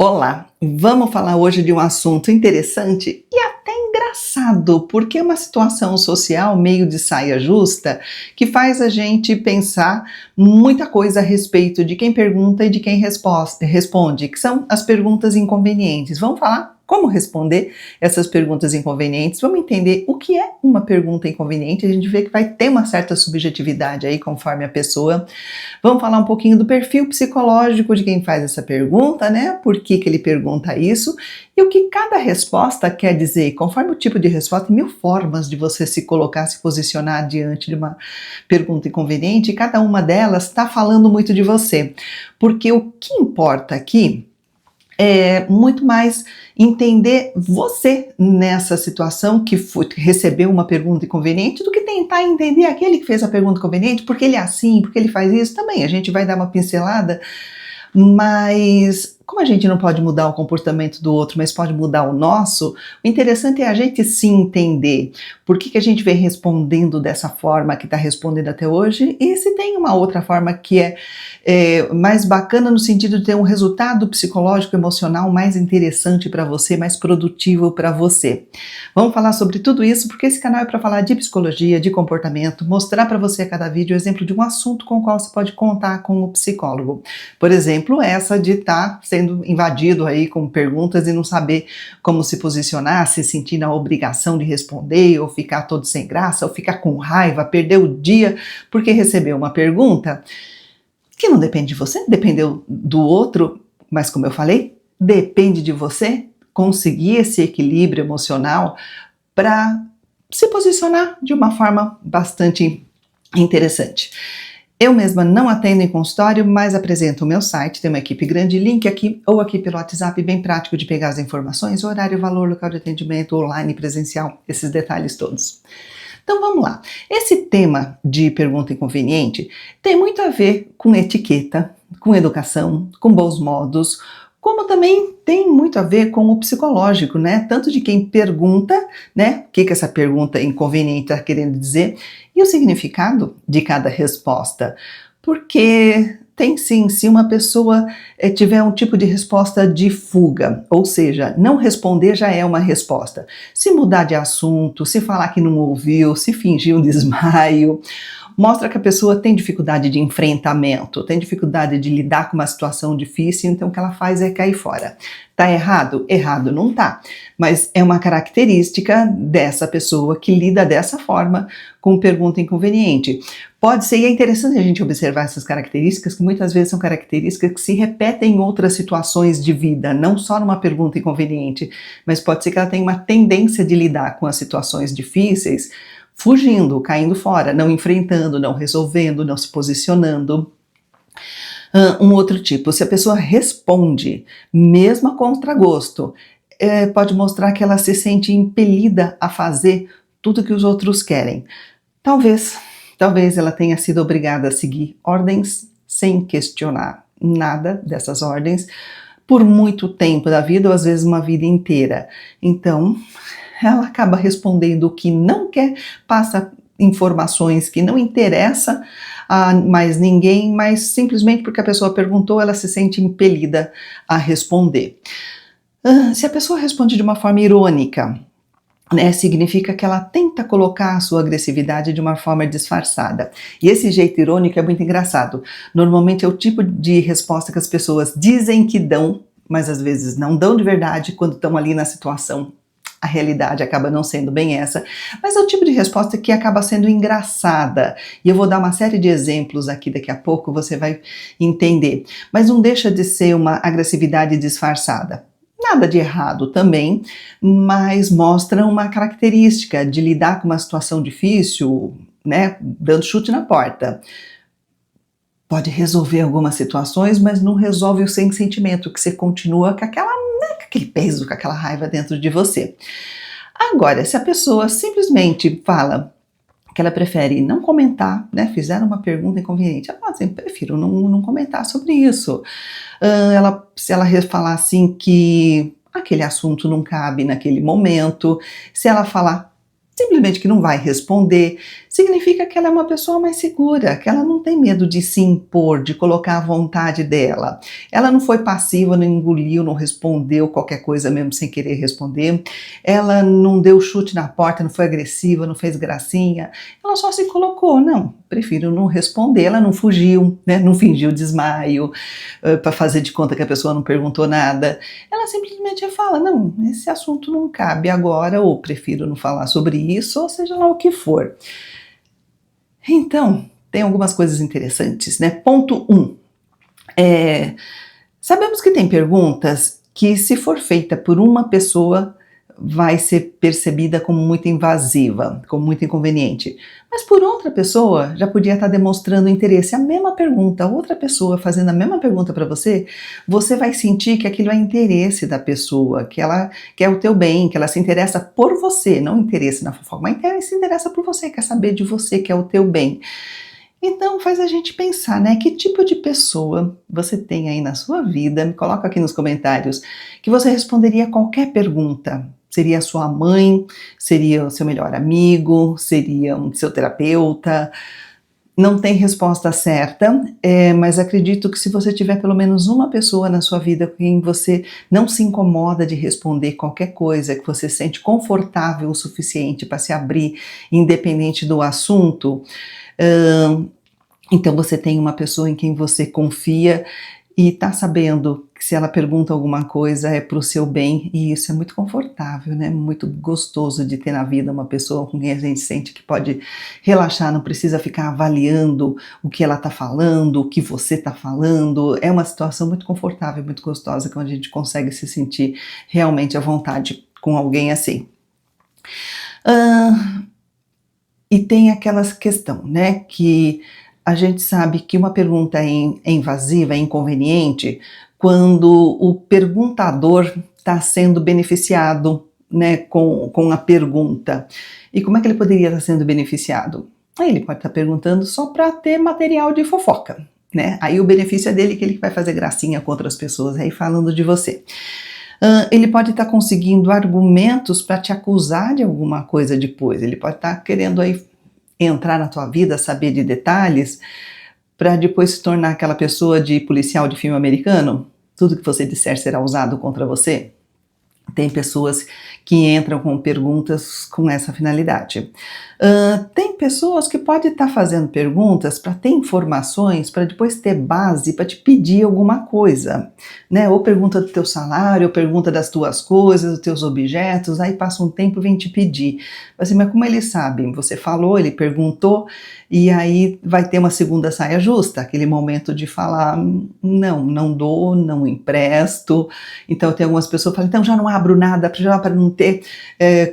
Olá, vamos falar hoje de um assunto interessante e até engraçado, porque é uma situação social meio de saia justa que faz a gente pensar muita coisa a respeito de quem pergunta e de quem responde, que são as perguntas inconvenientes. Vamos falar como responder essas perguntas inconvenientes, vamos entender o que é uma pergunta inconveniente, a gente vê que vai ter uma certa subjetividade aí conforme a pessoa. Vamos falar um pouquinho do perfil psicológico de quem faz essa pergunta, né? Por que ele pergunta isso e o que cada resposta quer dizer. Conforme o tipo de resposta, tem mil formas de você se colocar, se posicionar diante de uma pergunta inconveniente, e cada uma delas está falando muito de você. Porque o que importa aqui é muito mais entender você nessa situação que recebeu uma pergunta inconveniente do que tentar entender aquele que fez a pergunta inconveniente, porque ele é assim, porque ele faz isso. Também a gente vai dar uma pincelada, mas como a gente não pode mudar o comportamento do outro, mas pode mudar o nosso, o interessante é a gente se entender. Por que a gente vem respondendo dessa forma que está respondendo até hoje, e se tem uma outra forma que é mais bacana no sentido de ter um resultado psicológico, emocional mais interessante para você, mais produtivo para você. Vamos falar sobre tudo isso, porque esse canal é para falar de psicologia, de comportamento, mostrar para você a cada vídeo o exemplo de um assunto com o qual você pode contar com o psicólogo. Por exemplo, essa de estar sendo invadido aí com perguntas e não saber como se posicionar, se sentir na obrigação de responder, ou ficar todo sem graça, ou ficar com raiva, perder o dia porque recebeu uma pergunta que não depende de você, dependeu do outro, mas como eu falei, depende de você conseguir esse equilíbrio emocional para se posicionar de uma forma bastante interessante. Eu mesma não atendo em consultório, mas apresento o meu site, tem uma equipe grande, link aqui ou aqui pelo WhatsApp, bem prático de pegar as informações, horário, valor, local de atendimento, online, presencial, esses detalhes todos. Então vamos lá, esse tema de pergunta inconveniente tem muito a ver com etiqueta, com educação, com bons modos, como também tem muito a ver com o psicológico, né? Tanto de quem pergunta, né? O que essa pergunta inconveniente está querendo dizer, e o significado de cada resposta. Porque tem sim, se uma pessoa tiver um tipo de resposta de fuga, ou seja, não responder já é uma resposta. Se mudar de assunto, se falar que não ouviu, se fingir um desmaio, mostra que a pessoa tem dificuldade de enfrentamento, tem dificuldade de lidar com uma situação difícil, então o que ela faz é cair fora. Tá errado? Errado não tá, mas é uma característica dessa pessoa que lida dessa forma com pergunta inconveniente. Pode ser, e é interessante a gente observar essas características, que muitas vezes são características que se repetem em outras situações de vida, não só numa pergunta inconveniente, mas pode ser que ela tenha uma tendência de lidar com as situações difíceis fugindo, caindo fora, não enfrentando, não resolvendo, não se posicionando. Um outro tipo, se a pessoa responde, mesmo a contragosto, pode mostrar que ela se sente impelida a fazer tudo que os outros querem. Talvez ela tenha sido obrigada a seguir ordens sem questionar nada dessas ordens por muito tempo da vida, ou às vezes uma vida inteira. Então, ela acaba respondendo o que não quer, passa informações que não interessa a mais ninguém, mas simplesmente porque a pessoa perguntou, ela se sente impelida a responder. Se a pessoa responde de uma forma irônica, né, significa que ela tenta colocar a sua agressividade de uma forma disfarçada. E esse jeito irônico é muito engraçado. Normalmente é o tipo de resposta que as pessoas dizem que dão, mas às vezes não dão de verdade quando estão ali na situação. A realidade acaba não sendo bem essa, mas é o tipo de resposta que acaba sendo engraçada. E eu vou dar uma série de exemplos aqui daqui a pouco, você vai entender. Mas não deixa de ser uma agressividade disfarçada. Nada de errado também, mas mostra uma característica de lidar com uma situação difícil, né, dando chute na porta. Pode resolver algumas situações, mas não resolve o sem sentimento, que você continua com aquele peso, com aquela raiva dentro de você. Agora, se a pessoa simplesmente fala que ela prefere não comentar, né, fizeram uma pergunta inconveniente, ela fala assim, prefiro não comentar sobre isso. Se ela falar assim que aquele assunto não cabe naquele momento, se ela falar simplesmente que não vai responder, significa que ela é uma pessoa mais segura, que ela não tem medo de se impor, de colocar a vontade dela. Ela não foi passiva, não engoliu, não respondeu qualquer coisa mesmo sem querer responder. Ela não deu chute na porta, não foi agressiva, não fez gracinha. Ela só se colocou, não, prefiro não responder. Ela não fugiu, né? Não fingiu desmaio, para fazer de conta que a pessoa não perguntou nada. Ela simplesmente fala, não, esse assunto não cabe agora, ou prefiro não falar sobre isso, ou seja lá o que for. Então, tem algumas coisas interessantes, né? Ponto 1. Sabemos que tem perguntas que, se for feita por uma pessoa, vai ser percebida como muito invasiva, como muito inconveniente. Mas por outra pessoa, já podia estar demonstrando interesse. A mesma pergunta, outra pessoa fazendo a mesma pergunta para você, você vai sentir que aquilo é interesse da pessoa, que ela quer o teu bem, que ela se interessa por você, não interesse na fofoca, mas se interessa por você, quer saber de você, quer o teu bem. Então faz a gente pensar, né? Que tipo de pessoa você tem aí na sua vida? Me coloca aqui nos comentários que você responderia a qualquer pergunta. Seria a sua mãe? Seria o seu melhor amigo? Seria um seu terapeuta? Não tem resposta certa, mas acredito que se você tiver pelo menos uma pessoa na sua vida com quem você não se incomoda de responder qualquer coisa, que você se sente confortável o suficiente para se abrir, independente do assunto, então você tem uma pessoa em quem você confia e está sabendo que se ela pergunta alguma coisa é para o seu bem, e isso é muito confortável, né? Muito gostoso de ter na vida uma pessoa com quem a gente sente que pode relaxar, não precisa ficar avaliando o que ela está falando, o que você está falando. É uma situação muito confortável, muito gostosa, quando a gente consegue se sentir realmente à vontade com alguém assim. E tem aquela questão, né, que a gente sabe que uma pergunta é invasiva, é inconveniente, quando o perguntador está sendo beneficiado, né, com a pergunta. E como é que ele poderia estar sendo beneficiado? Ele pode estar perguntando só para ter material de fofoca, né? Aí o benefício é dele, que ele vai fazer gracinha com outras pessoas aí falando de você. Ele pode estar conseguindo argumentos para te acusar de alguma coisa depois. Ele pode estar querendo aí entrar na tua vida, saber de detalhes, para depois se tornar aquela pessoa de policial de filme americano. Tudo que você disser será usado contra você. Tem pessoas que entram com perguntas com essa finalidade. Tem pessoas que podem estar fazendo perguntas para ter informações, para depois ter base para te pedir alguma coisa, né? Ou pergunta do teu salário, ou pergunta das tuas coisas, dos teus objetos, aí passa um tempo e vem te pedir. Assim, mas como eles sabem? Você falou, ele perguntou, e aí vai ter uma segunda saia justa, aquele momento de falar, não dou, não empresto. Então tem algumas pessoas que falam, então já não abro nada, já para não ter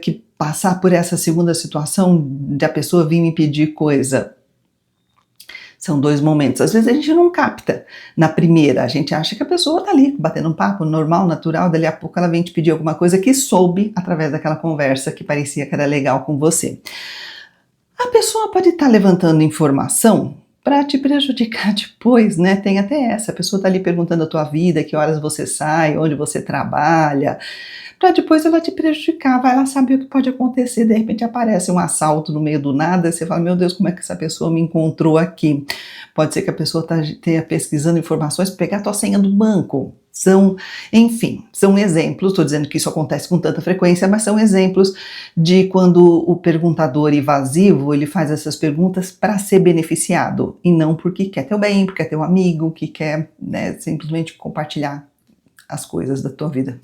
que passar por essa segunda situação de a pessoa vir me pedir coisa. São dois momentos. Às vezes a gente não capta na primeira, a gente acha que a pessoa está ali batendo um papo normal, natural, dali a pouco ela vem te pedir alguma coisa que soube através daquela conversa que parecia que era legal com você. A pessoa pode estar levantando informação para te prejudicar depois, né? Tem até essa, a pessoa está ali perguntando a tua vida, que horas você sai, onde você trabalha, para depois ela te prejudicar, vai lá saber o que pode acontecer, de repente aparece um assalto no meio do nada, e você fala, meu Deus, como é que essa pessoa me encontrou aqui? Pode ser que a pessoa esteja pesquisando informações para pegar a tua senha do banco. Enfim, são exemplos, estou dizendo que isso acontece com tanta frequência, mas são exemplos de quando o perguntador evasivo, ele faz essas perguntas para ser beneficiado, e não porque quer teu bem, porque é teu amigo, que quer, né, simplesmente compartilhar as coisas da tua vida.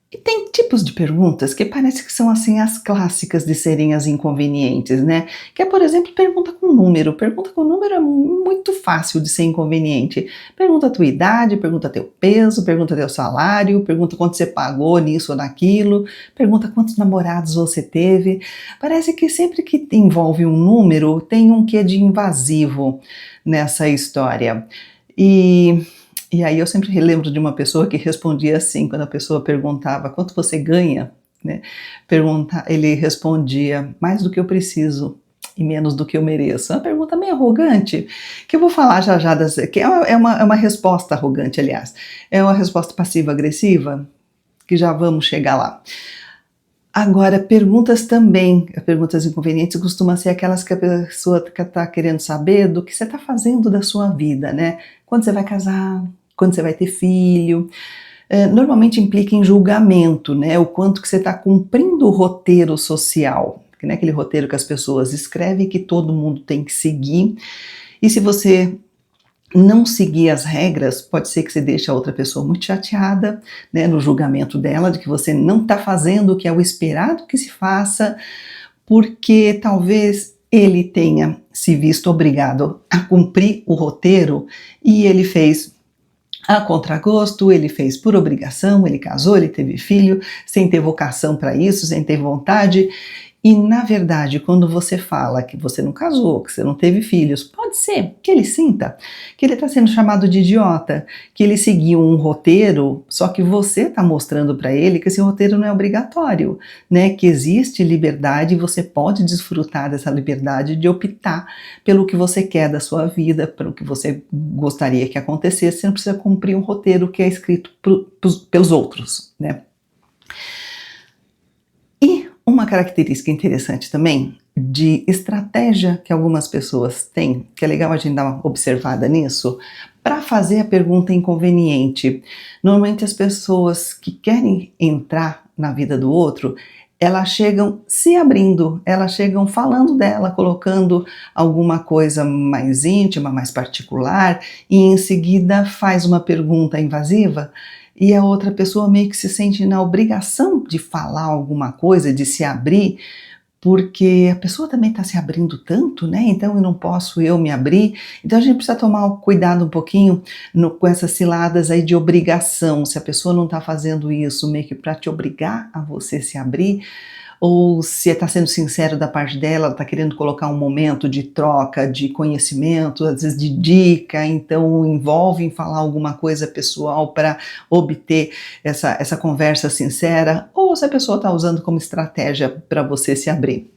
E tem tipos de perguntas que parece que são assim as clássicas de serem as inconvenientes, né? Que é, por exemplo, pergunta com número. Pergunta com número é muito fácil de ser inconveniente. Pergunta a tua idade, pergunta teu peso, pergunta teu salário, pergunta quanto você pagou nisso ou naquilo, pergunta quantos namorados você teve. Parece que sempre que envolve um número tem um quê de invasivo nessa história. E aí eu sempre relembro de uma pessoa que respondia assim, quando a pessoa perguntava quanto você ganha, né? Ele respondia, mais do que eu preciso e menos do que eu mereço. É uma pergunta meio arrogante, que eu vou falar já, que é uma resposta arrogante, aliás. É uma resposta passiva-agressiva, que já vamos chegar lá. Agora, perguntas inconvenientes costumam ser aquelas que a pessoa está querendo saber do que você está fazendo da sua vida, né? Quando você vai casar, quando você vai ter filho. Normalmente implica em julgamento, né? O quanto que você está cumprindo o roteiro social, que não é aquele roteiro que as pessoas escrevem que todo mundo tem que seguir. E se você não seguir as regras, pode ser que você deixe a outra pessoa muito chateada, né, no julgamento dela, de que você não está fazendo o que é o esperado que se faça, porque talvez ele tenha se visto obrigado a cumprir o roteiro e ele fez a contragosto, ele fez por obrigação, ele casou, ele teve filho, sem ter vocação para isso, sem ter vontade. E, na verdade, quando você fala que você não casou, que você não teve filhos, pode ser que ele sinta que ele está sendo chamado de idiota, que ele seguiu um roteiro, só que você está mostrando para ele que esse roteiro não é obrigatório, né? Que existe liberdade e você pode desfrutar dessa liberdade de optar pelo que você quer da sua vida, pelo que você gostaria que acontecesse, você não precisa cumprir um roteiro que é escrito pelos outros, né? Uma característica interessante também de estratégia que algumas pessoas têm, que é legal a gente dar uma observada nisso, para fazer a pergunta inconveniente. Normalmente as pessoas que querem entrar na vida do outro, elas chegam se abrindo, elas chegam falando dela, colocando alguma coisa mais íntima, mais particular, e em seguida faz uma pergunta invasiva. E a outra pessoa meio que se sente na obrigação de falar alguma coisa, de se abrir, porque a pessoa também está se abrindo tanto, né? Então eu não posso me abrir. Então a gente precisa tomar cuidado um pouquinho com essas ciladas aí de obrigação. Se a pessoa não está fazendo isso meio que para te obrigar a você se abrir, ou se está sendo sincero da parte dela, ela está querendo colocar um momento de troca de conhecimento, às vezes de dica, então envolve em falar alguma coisa pessoal para obter essa conversa sincera, ou se a pessoa está usando como estratégia para você se abrir.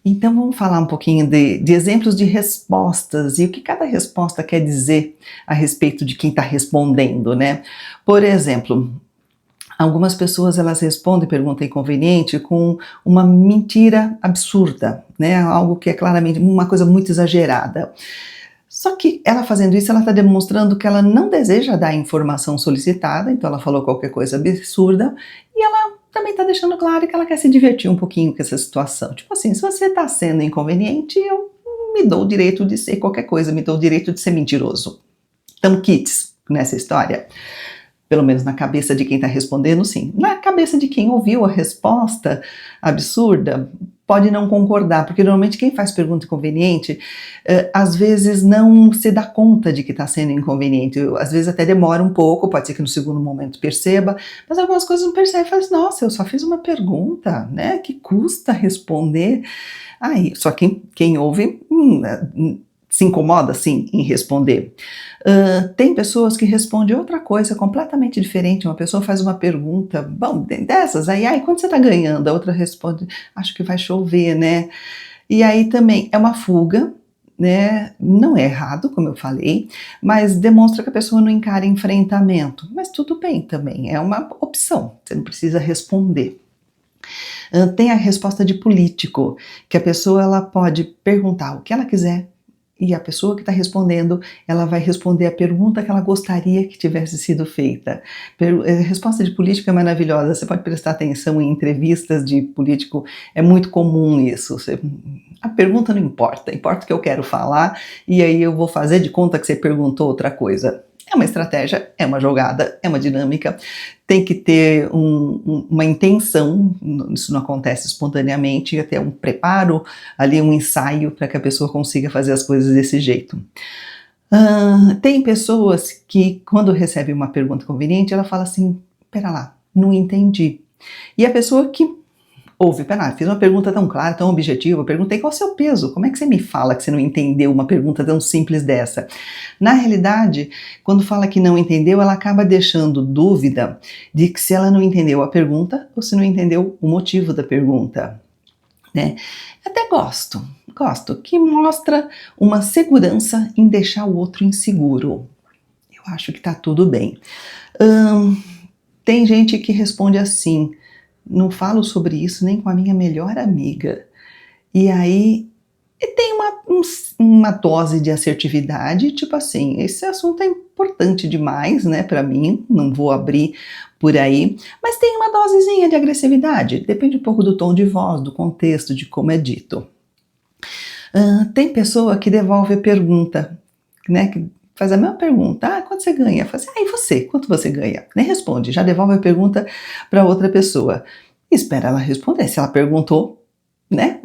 Então vamos falar um pouquinho de exemplos de respostas e o que cada resposta quer dizer a respeito de quem está respondendo, né? Por exemplo, algumas pessoas elas respondem pergunta inconveniente com uma mentira absurda, né? Algo que é claramente uma coisa muito exagerada. Só que ela fazendo isso, ela está demonstrando que ela não deseja dar a informação solicitada, então ela falou qualquer coisa absurda, e ela também está deixando claro que ela quer se divertir um pouquinho com essa situação. Tipo assim, se você está sendo inconveniente, eu me dou o direito de ser qualquer coisa, me dou o direito de ser mentiroso. Então, kits nessa história. Pelo menos na cabeça de quem está respondendo, sim. Na cabeça de quem ouviu a resposta absurda, pode não concordar, porque normalmente quem faz pergunta inconveniente, às vezes não se dá conta de que está sendo inconveniente. Às vezes até demora um pouco, pode ser que no segundo momento perceba, mas algumas coisas não percebe. Fala assim, nossa, eu só fiz uma pergunta, né? Que custa responder? Aí, só quem ouve se incomoda, sim, em responder. Tem pessoas que respondem outra coisa completamente diferente. Uma pessoa faz uma pergunta, bom, dessas, aí quando você está ganhando, a outra responde, acho que vai chover, né? E aí também é uma fuga, né? Não é errado, como eu falei, mas demonstra que a pessoa não encara enfrentamento. Mas tudo bem também, é uma opção, você não precisa responder. Tem a resposta de político, que a pessoa ela pode perguntar o que ela quiser, e a pessoa que está respondendo, ela vai responder a pergunta que ela gostaria que tivesse sido feita. Resposta de político é maravilhosa, você pode prestar atenção em entrevistas de político, é muito comum isso. A pergunta não importa, importa o que eu quero falar, e aí eu vou fazer de conta que você perguntou outra coisa. É uma estratégia, é uma jogada, é uma dinâmica, tem que ter uma intenção, isso não acontece espontaneamente, até um preparo, ali um ensaio para que a pessoa consiga fazer as coisas desse jeito. Tem pessoas que quando recebe uma pergunta conveniente, ela fala assim, pera lá, não entendi. E a pessoa que ouve, pera, fiz uma pergunta tão clara, tão objetiva, eu perguntei qual é o seu peso, como é que você me fala que você não entendeu uma pergunta tão simples dessa? Na realidade, quando fala que não entendeu, ela acaba deixando dúvida de que se ela não entendeu a pergunta ou se não entendeu o motivo da pergunta, né? Até gosto, que mostra uma segurança em deixar o outro inseguro. Eu acho que tá tudo bem. Tem gente que responde assim, não falo sobre isso nem com a minha melhor amiga. E aí tem uma dose de assertividade, tipo assim, esse assunto é importante demais, né, para mim, não vou abrir por aí, mas tem uma dosezinha de agressividade, depende um pouco do tom de voz, do contexto, de como é dito. Tem pessoa que devolve a pergunta, né, que faz a mesma pergunta, quanto você ganha? Fala assim, e você, quanto você ganha? Nem responde, já devolve a pergunta para outra pessoa. Espera ela responder, se ela perguntou, né?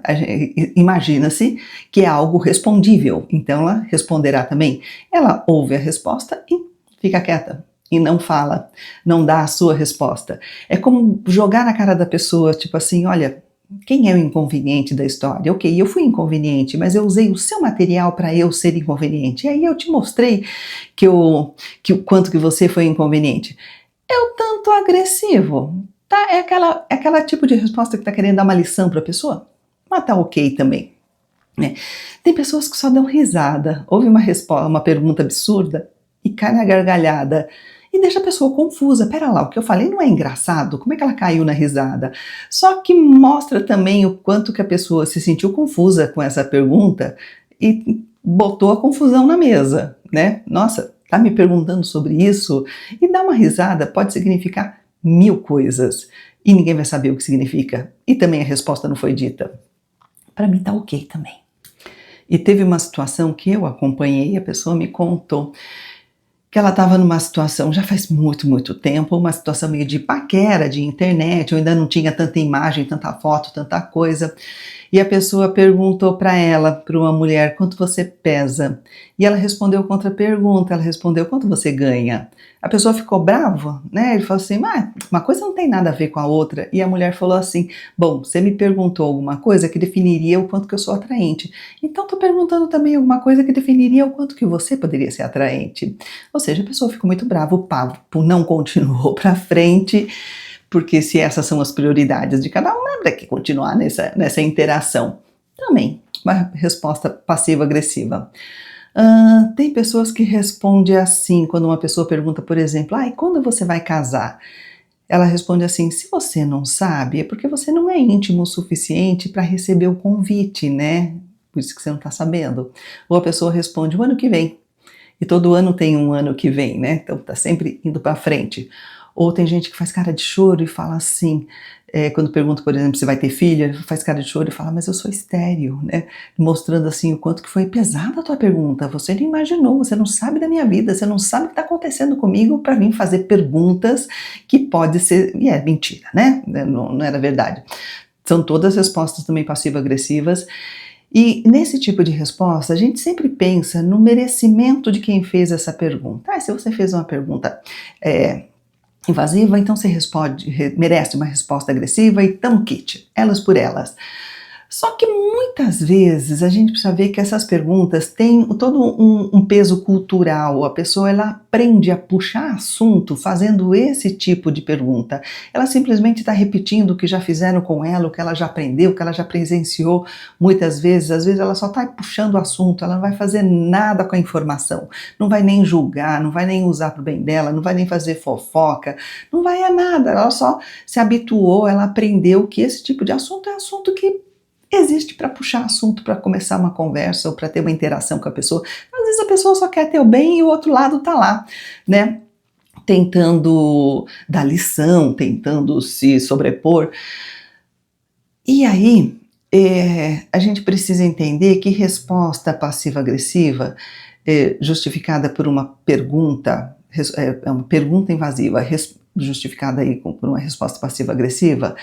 Imagina-se que é algo respondível, então ela responderá também. Ela ouve a resposta e fica quieta e não fala, não dá a sua resposta. É como jogar na cara da pessoa, tipo assim, olha, quem é o inconveniente da história? Ok, eu fui inconveniente, mas eu usei o seu material para eu ser inconveniente. E aí eu te mostrei que o quanto que você foi inconveniente. É o tanto agressivo, tá? É aquela tipo de resposta que está querendo dar uma lição para a pessoa. Mas tá ok também, né? Tem pessoas que só dão risada, ouve uma pergunta absurda e cai na gargalhada e deixa a pessoa confusa. Pera lá, o que eu falei não é engraçado? Como é que ela caiu na risada? Só que mostra também o quanto que a pessoa se sentiu confusa com essa pergunta e botou a confusão na mesa, né? Nossa, tá me perguntando sobre isso? E dar uma risada pode significar 1000 coisas e ninguém vai saber o que significa. E também a resposta não foi dita. Para mim tá ok também. E teve uma situação que eu acompanhei, a pessoa me contou que ela estava numa situação, já faz muito, muito tempo, uma situação meio de paquera, de internet, eu ainda não tinha tanta imagem, tanta foto, tanta coisa, e a pessoa perguntou para ela, para uma mulher, quanto você pesa? E ela respondeu contra pergunta, ela respondeu, quanto você ganha? A pessoa ficou brava, né? Ele falou assim, uma coisa não tem nada a ver com a outra. E a mulher falou assim, bom, você me perguntou alguma coisa que definiria o quanto que eu sou atraente. Então tô perguntando também alguma coisa que definiria o quanto que você poderia ser atraente. Ou seja, a pessoa ficou muito brava, o papo não continuou para frente, porque se essas são as prioridades de cada um, é para que continuar nessa interação. Também, uma resposta passiva-agressiva. Tem pessoas que respondem assim, quando uma pessoa pergunta, por exemplo, e quando você vai casar? Ela responde assim, se você não sabe, é porque você não é íntimo o suficiente para receber o convite, né? Por isso que você não está sabendo. Ou a pessoa responde, o ano que vem. E todo ano tem um ano que vem, né? Então tá sempre indo para frente. Ou tem gente que faz cara de choro e fala assim, quando pergunta, por exemplo, se vai ter filho, ele faz cara de choro e fala, mas eu sou estéril, né? Mostrando assim o quanto que foi pesada a tua pergunta. Você não imaginou, você não sabe da minha vida, você não sabe o que está acontecendo comigo para vir fazer perguntas que pode ser, e é mentira, né? Não era verdade. São todas respostas também passivo-agressivas. E nesse tipo de resposta, a gente sempre pensa no merecimento de quem fez essa pergunta. Se você fez uma pergunta invasiva, então você merece uma resposta agressiva e tamo kit, elas por elas. Só que muitas vezes a gente precisa ver que essas perguntas têm todo um peso cultural. A pessoa ela aprende a puxar assunto fazendo esse tipo de pergunta. Ela simplesmente está repetindo o que já fizeram com ela, o que ela já aprendeu, o que ela já presenciou muitas vezes. Às vezes ela só está puxando o assunto, ela não vai fazer nada com a informação. Não vai nem julgar, não vai nem usar para o bem dela, não vai nem fazer fofoca, não vai a nada. Ela só se habituou, ela aprendeu que esse tipo de assunto é assunto que existe para puxar assunto, para começar uma conversa ou para ter uma interação com a pessoa. Às vezes a pessoa só quer ter o bem e o outro lado tá lá, né? Tentando dar lição, tentando se sobrepor. E aí, a gente precisa entender que resposta passiva-agressiva, justificada por uma pergunta, uma pergunta invasiva, justificada aí por uma resposta passiva-agressiva,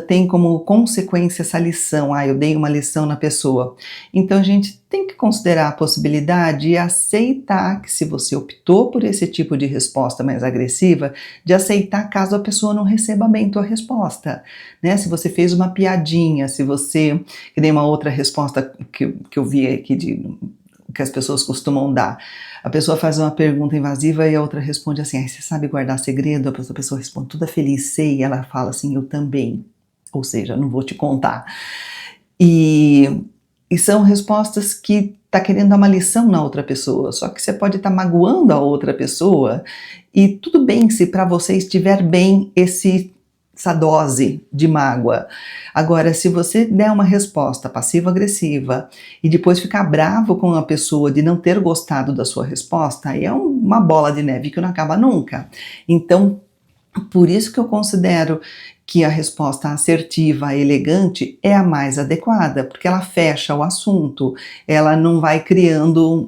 tem como consequência essa lição, eu dei uma lição na pessoa. Então a gente tem que considerar a possibilidade e aceitar que se você optou por esse tipo de resposta mais agressiva, de aceitar caso a pessoa não receba bem tua resposta, né? Se você fez uma piadinha, se você, que nem uma outra resposta que eu vi aqui que as pessoas costumam dar. A pessoa faz uma pergunta invasiva e a outra responde assim, você sabe guardar segredo? A pessoa responde toda feliz, sei, e ela fala assim, eu também. Ou seja, não vou te contar. E são respostas que tá querendo dar uma lição na outra pessoa, só que você pode estar magoando a outra pessoa e tudo bem se para você estiver bem esse essa dose de mágoa. Agora, se você der uma resposta passivo-agressiva e depois ficar bravo com a pessoa de não ter gostado da sua resposta, aí é uma bola de neve que não acaba nunca. Então, por isso que eu considero que a resposta assertiva, elegante, é a mais adequada, porque ela fecha o assunto, ela não vai criando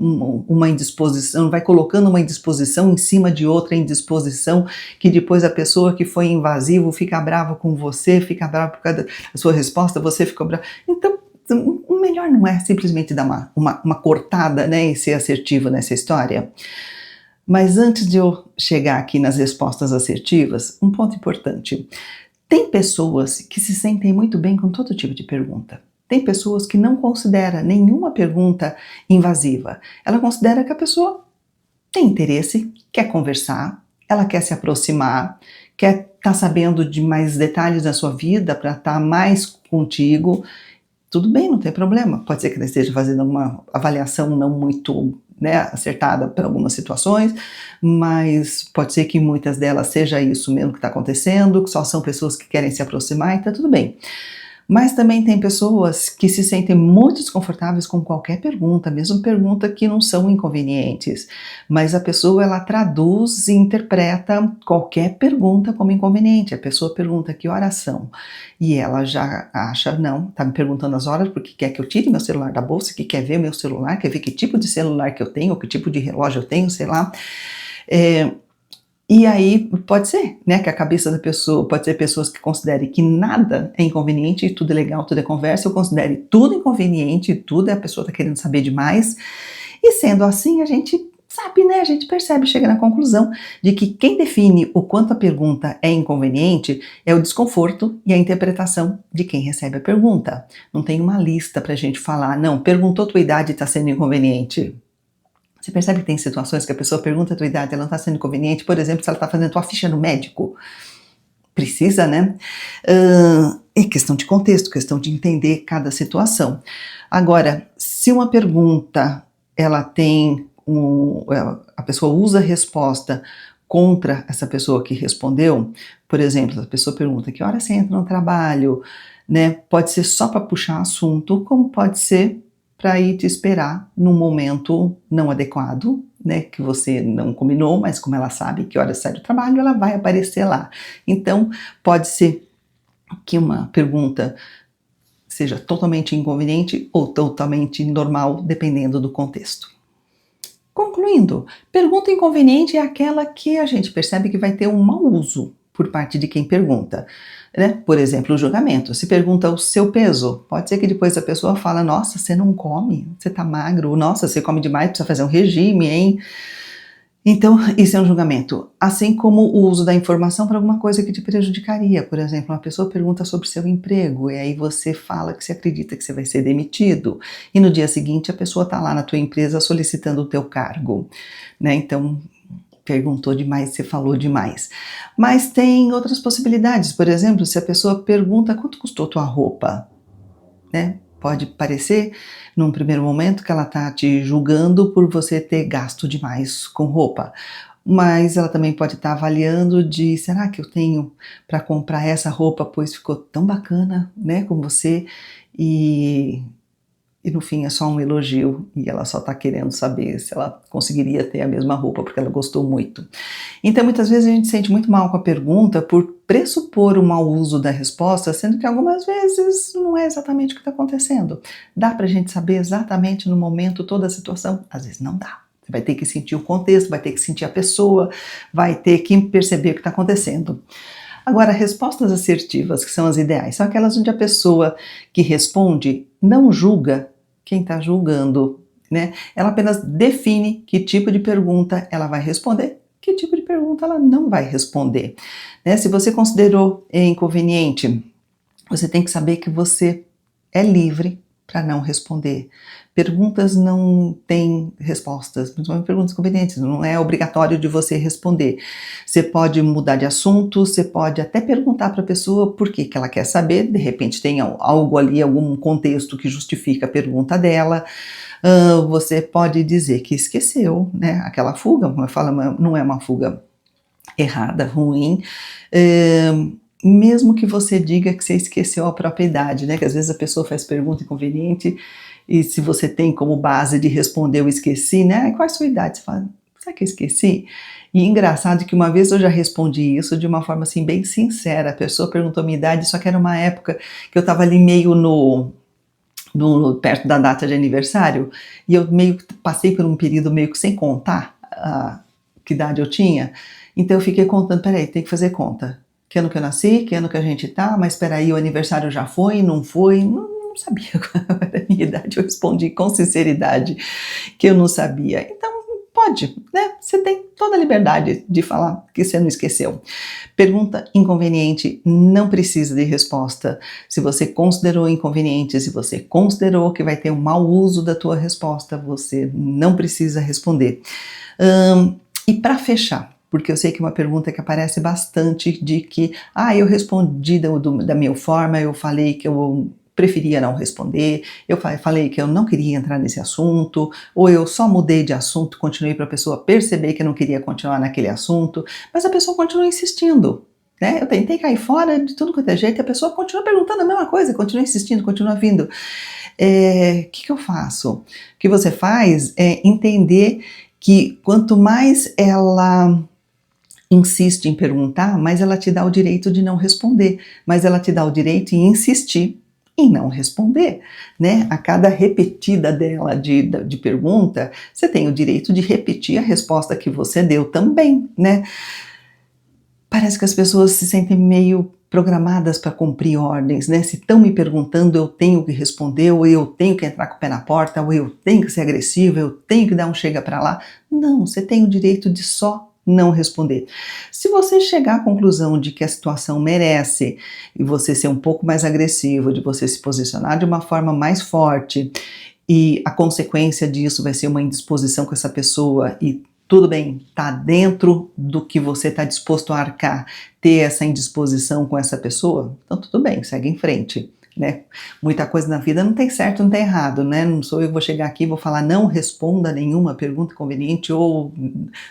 uma indisposição, não vai colocando uma indisposição em cima de outra indisposição, que depois a pessoa que foi invasivo fica brava com você, fica brava por causa da sua resposta, você ficou brava. Então, o melhor não é simplesmente dar uma cortada, né, e ser assertivo nessa história. Mas antes de eu chegar aqui nas respostas assertivas, um ponto importante. Tem pessoas que se sentem muito bem com todo tipo de pergunta. Tem pessoas que não consideram nenhuma pergunta invasiva. Ela considera que a pessoa tem interesse, quer conversar, ela quer se aproximar, quer estar sabendo de mais detalhes da sua vida para estar mais contigo. Tudo bem, não tem problema. Pode ser que ela esteja fazendo uma avaliação não muito, né, acertada para algumas situações, mas pode ser que muitas delas seja isso mesmo que está acontecendo, que só são pessoas que querem se aproximar e está tudo bem. Mas também tem pessoas que se sentem muito desconfortáveis com qualquer pergunta, mesmo pergunta que não são inconvenientes. Mas a pessoa, ela traduz e interpreta qualquer pergunta como inconveniente. A pessoa pergunta que horas são e ela já acha, não, tá me perguntando as horas porque quer que eu tire meu celular da bolsa, que quer ver meu celular, quer ver que tipo de celular que eu tenho, que tipo de relógio eu tenho, sei lá. E aí pode ser, né, que a cabeça da pessoa, pode ser pessoas que considerem que nada é inconveniente, tudo é legal, tudo é conversa, eu considere tudo inconveniente, tudo a pessoa está querendo saber demais. E sendo assim, a gente sabe, né, a gente percebe, chega na conclusão de que quem define o quanto a pergunta é inconveniente é o desconforto e a interpretação de quem recebe a pergunta. Não tem uma lista para a gente falar, não, perguntou tua idade e está sendo inconveniente. Você percebe que tem situações que a pessoa pergunta a tua idade, ela não está sendo conveniente, por exemplo, se ela está fazendo a tua ficha no médico. Precisa, né? É questão de contexto, questão de entender cada situação. Agora, se uma pergunta, ela tem a pessoa usa a resposta contra essa pessoa que respondeu, por exemplo, a pessoa pergunta que hora você entra no trabalho, né? Pode ser só para puxar assunto, como pode ser para ir te esperar num momento não adequado, né, que você não combinou, mas como ela sabe que hora sai do trabalho, ela vai aparecer lá. Então, pode ser que uma pergunta seja totalmente inconveniente ou totalmente normal, dependendo do contexto. Concluindo, pergunta inconveniente é aquela que a gente percebe que vai ter um mau uso por parte de quem pergunta, né? Por exemplo, o julgamento. Se pergunta o seu peso, pode ser que depois a pessoa fala, nossa, você não come, você tá magro, nossa, você come demais, precisa fazer um regime, hein? Então, isso é um julgamento. Assim como o uso da informação para alguma coisa que te prejudicaria. Por exemplo, uma pessoa pergunta sobre o seu emprego e aí você fala que você acredita que você vai ser demitido e no dia seguinte a pessoa está lá na tua empresa solicitando o teu cargo, né? Então, perguntou demais, você falou demais. Mas tem outras possibilidades. Por exemplo, se a pessoa pergunta quanto custou tua roupa, né? Pode parecer, num primeiro momento, que ela está te julgando por você ter gasto demais com roupa. Mas ela também pode estar avaliando de, será que eu tenho para comprar essa roupa, pois ficou tão bacana, né, com você, e no fim é só um elogio e ela só está querendo saber se ela conseguiria ter a mesma roupa porque ela gostou muito. Então muitas vezes a gente se sente muito mal com a pergunta por pressupor um mau uso da resposta, sendo que algumas vezes não é exatamente o que está acontecendo. Dá para a gente saber exatamente no momento toda a situação? Às vezes não dá. Você vai ter que sentir o contexto, vai ter que sentir a pessoa, vai ter que perceber o que está acontecendo. Agora, respostas assertivas, que são as ideais, são aquelas onde a pessoa que responde não julga quem está julgando, né? Ela apenas define que tipo de pergunta ela vai responder, que tipo de pergunta ela não vai responder, né? Se você considerou inconveniente, você tem que saber que você é livre para não responder. Perguntas não têm respostas, principalmente perguntas convenientes, não é obrigatório de você responder. Você pode mudar de assunto, você pode até perguntar para a pessoa por que ela quer saber, de repente tem algo ali, algum contexto que justifica a pergunta dela. Você pode dizer que esqueceu, né? Aquela fuga, como eu falo, não é uma fuga errada, ruim, mesmo que você diga que você esqueceu a própria idade, né? Que às vezes a pessoa faz pergunta inconveniente e se você tem como base de responder eu esqueci, né? Qual é a sua idade? Você fala, será que eu esqueci? E engraçado que uma vez eu já respondi isso de uma forma assim bem sincera. A pessoa perguntou a minha idade, só que era uma época que eu estava ali meio perto da data de aniversário, e eu meio que passei por um período meio que sem contar que idade eu tinha, então eu fiquei contando, peraí, tem que fazer conta. Que ano que eu nasci, que ano que a gente tá, mas peraí, o aniversário já foi, não foi, não sabia qual era a minha idade, eu respondi com sinceridade que eu não sabia. Então, pode, né? Você tem toda a liberdade de falar que você não esqueceu. Pergunta inconveniente não precisa de resposta. Se você considerou inconveniente, se você considerou que vai ter um mau uso da tua resposta, você não precisa responder. E para fechar, porque eu sei que é uma pergunta que aparece bastante de que, eu respondi da minha forma, eu falei que eu preferia não responder, eu falei que eu não queria entrar nesse assunto, ou eu só mudei de assunto, continuei para a pessoa perceber que eu não queria continuar naquele assunto, mas a pessoa continua insistindo, né? Eu tentei cair fora de tudo quanto é jeito, e a pessoa continua perguntando a mesma coisa, continua insistindo, continua vindo. O que eu faço? O que você faz é entender que quanto mais ela insiste em perguntar, mais ela te dá o direito de não responder, mas ela te dá o direito de insistir em não responder, né? A cada repetida dela de pergunta, você tem o direito de repetir a resposta que você deu também, né? Parece que as pessoas se sentem meio programadas para cumprir ordens, né? Se estão me perguntando, eu tenho que responder, ou eu tenho que entrar com o pé na porta, ou eu tenho que ser agressiva, eu tenho que dar um chega para lá. Não, você tem o direito de só não responder. Se você chegar à conclusão de que a situação merece e você ser um pouco mais agressivo, de você se posicionar de uma forma mais forte e a consequência disso vai ser uma indisposição com essa pessoa e tudo bem, tá dentro do que você está disposto a arcar, ter essa indisposição com essa pessoa, então tudo bem, segue em frente. Né? Muita coisa na vida não tem certo, não tem errado, né? Não sou eu que vou chegar aqui e vou falar não responda nenhuma pergunta conveniente, ou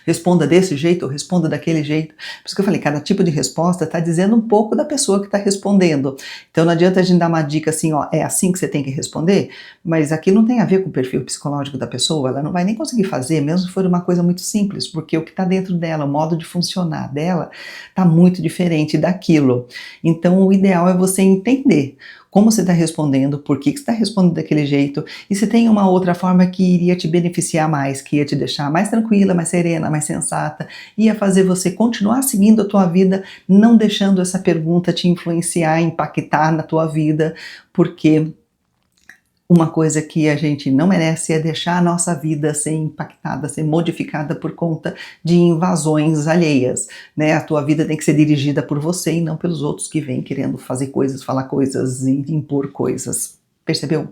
responda desse jeito, ou responda daquele jeito. Por isso que eu falei, cada tipo de resposta está dizendo um pouco da pessoa que está respondendo. Então não adianta a gente dar uma dica assim, é assim que você tem que responder, mas aqui não tem a ver com o perfil psicológico da pessoa, ela não vai nem conseguir fazer, mesmo se for uma coisa muito simples, porque o que está dentro dela, o modo de funcionar dela, está muito diferente daquilo. Então o ideal é você entender como você está respondendo, por que você está respondendo daquele jeito, e se tem uma outra forma que iria te beneficiar mais, que ia te deixar mais tranquila, mais serena, mais sensata, ia fazer você continuar seguindo a tua vida, não deixando essa pergunta te influenciar, impactar na tua vida, porque uma coisa que a gente não merece é deixar a nossa vida ser impactada, ser modificada por conta de invasões alheias, né? A tua vida tem que ser dirigida por você e não pelos outros que vêm querendo fazer coisas, falar coisas e impor coisas. Percebeu? O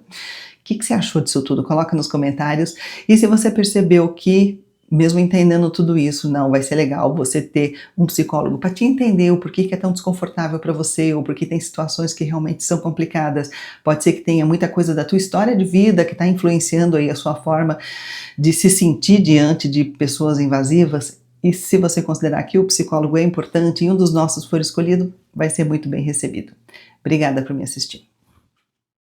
que você achou disso tudo? Coloca nos comentários. E se você percebeu que, mesmo entendendo tudo isso, não vai ser legal você ter um psicólogo para te entender o porquê que é tão desconfortável para você, ou porque tem situações que realmente são complicadas. Pode ser que tenha muita coisa da tua história de vida que está influenciando aí a sua forma de se sentir diante de pessoas invasivas. E se você considerar que o psicólogo é importante e um dos nossos for escolhido, vai ser muito bem recebido. Obrigada por me assistir.